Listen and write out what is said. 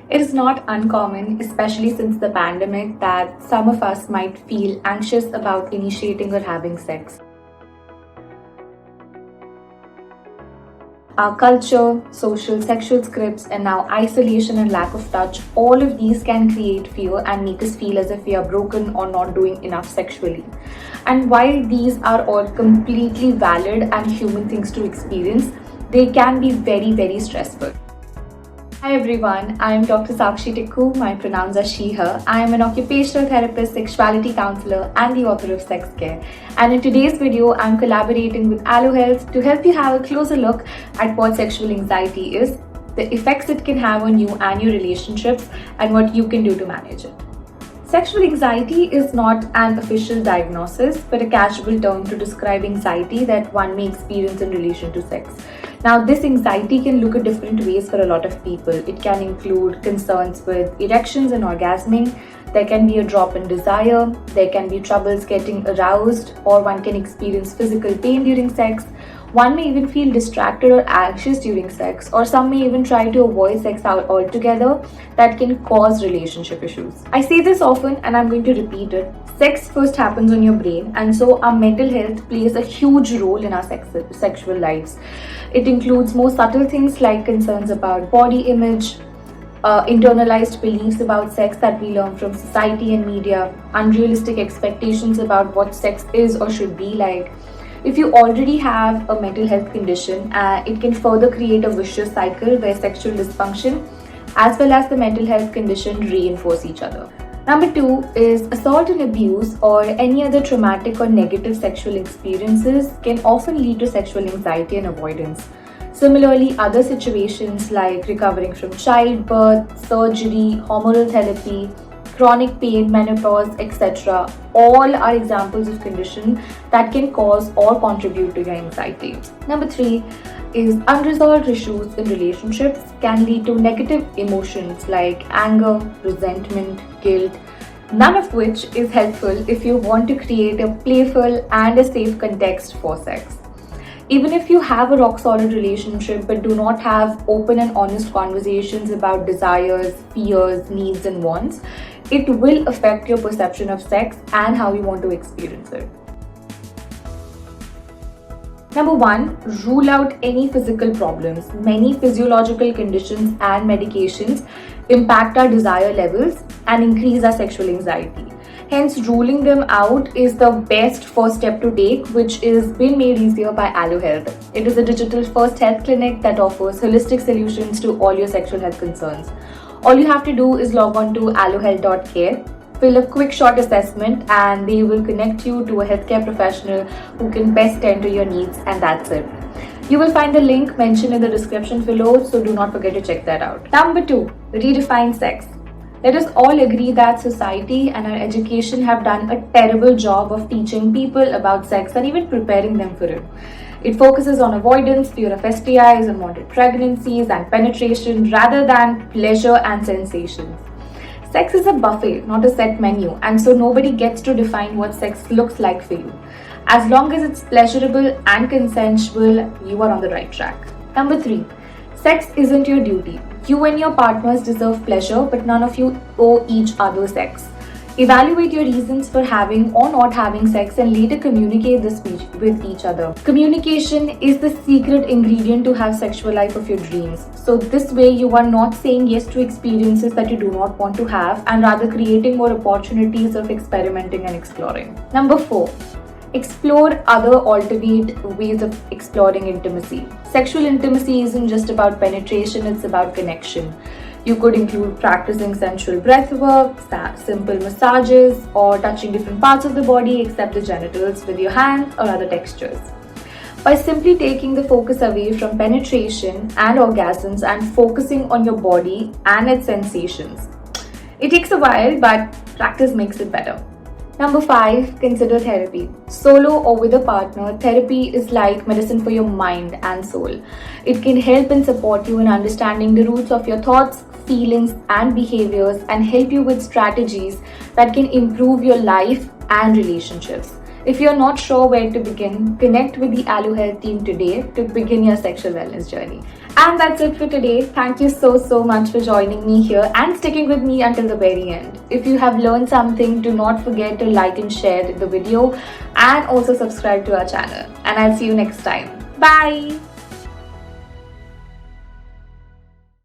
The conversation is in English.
It is not uncommon, especially since the pandemic, that some of us might feel anxious about initiating or having sex. Our culture, social, sexual scripts, and now isolation and lack of touch, all of these can create fear and make us feel as if we are broken or not doing enough sexually. And while these are all completely valid and human things to experience, they can be very, very stressful. Hi everyone, I am Dr. Sakshi Tickoo. My pronouns are she, her. I am an occupational therapist, sexuality counsellor, and the author of Sex Care. And in today's video, I'm collaborating with Allo Health to help you have a closer look at what sexual anxiety is, the effects it can have on you and your relationships, and what you can do to manage it. Sexual anxiety is not an official diagnosis, but a casual term to describe anxiety that one may experience in relation to sex. Now, this anxiety can look at different ways for a lot of people. It can include concerns with erections and orgasming. There can be a drop in desire. There can be troubles getting aroused, or one can experience physical pain during sex. One may even feel distracted or anxious during sex, or some may even try to avoid sex altogether. That can cause relationship issues. I say this often and I'm going to repeat it. Sex first happens on your brain, and so our mental health plays a huge role in our sexual lives. It includes more subtle things like concerns about body image, internalized beliefs about sex that we learn from society and media, unrealistic expectations about what sex is or should be like. If you already have a mental health condition, it can further create a vicious cycle where sexual dysfunction as well as the mental health condition reinforce each other. Number 2 is assault and abuse or any other traumatic or negative sexual experiences can often lead to sexual anxiety and avoidance. Similarly, other situations like recovering from childbirth, surgery, hormonal therapy, chronic pain, menopause, etc. all are examples of conditions that can cause or contribute to your anxiety. Number 3 is unresolved issues in relationships can lead to negative emotions like anger, resentment, guilt, none of which is helpful if you want to create a playful and a safe context for sex. Even if you have a rock-solid relationship but do not have open and honest conversations about desires, fears, needs, and wants, it will affect your perception of sex and how you want to experience it. Number 1, rule out any physical problems. Many physiological conditions and medications impact our desire levels and increase our sexual anxiety. Hence, ruling them out is the best first step to take, which is being made easier by Allo Health. It is a digital-first health clinic that offers holistic solutions to all your sexual health concerns. All you have to do is log on to allohealth.care, fill a quick short assessment, and they will connect you to a healthcare professional who can best tend to your needs, and that's it. You will find the link mentioned in the description below, so do not forget to check that out. Number 2, redefine sex. Let us all agree that society and our education have done a terrible job of teaching people about sex and even preparing them for it. It focuses on avoidance, fear of STIs, unwanted pregnancies, and penetration rather than pleasure and sensations. Sex is a buffet, not a set menu, and so nobody gets to define what sex looks like for you. As long as it's pleasurable and consensual, you are on the right track. Number 3, sex isn't your duty. You and your partners deserve pleasure, but none of you owe each other sex. Evaluate your reasons for having or not having sex and later communicate this with each other. Communication is the secret ingredient to have sexual life of your dreams. So this way you are not saying yes to experiences that you do not want to have and rather creating more opportunities of experimenting and exploring. Number 4. Explore other alternate ways of exploring intimacy. Sexual intimacy isn't just about penetration, it's about connection. You could include practicing sensual breathwork, simple massages, or touching different parts of the body except the genitals with your hands or other textures. By simply taking the focus away from penetration and orgasms and focusing on your body and its sensations. It takes a while, but practice makes it better. Number 5, consider therapy. Solo or with a partner, therapy is like medicine for your mind and soul. It can help and support you in understanding the roots of your thoughts, feelings, and behaviors and help you with strategies that can improve your life and relationships. If you're not sure where to begin, connect with the Allo Health team today to begin your sexual wellness journey. And that's it for today. Thank you so much for joining me here and sticking with me until the very end. If you have learned something, do not forget to like and share the video and also subscribe to our channel. And I'll see you next time. Bye.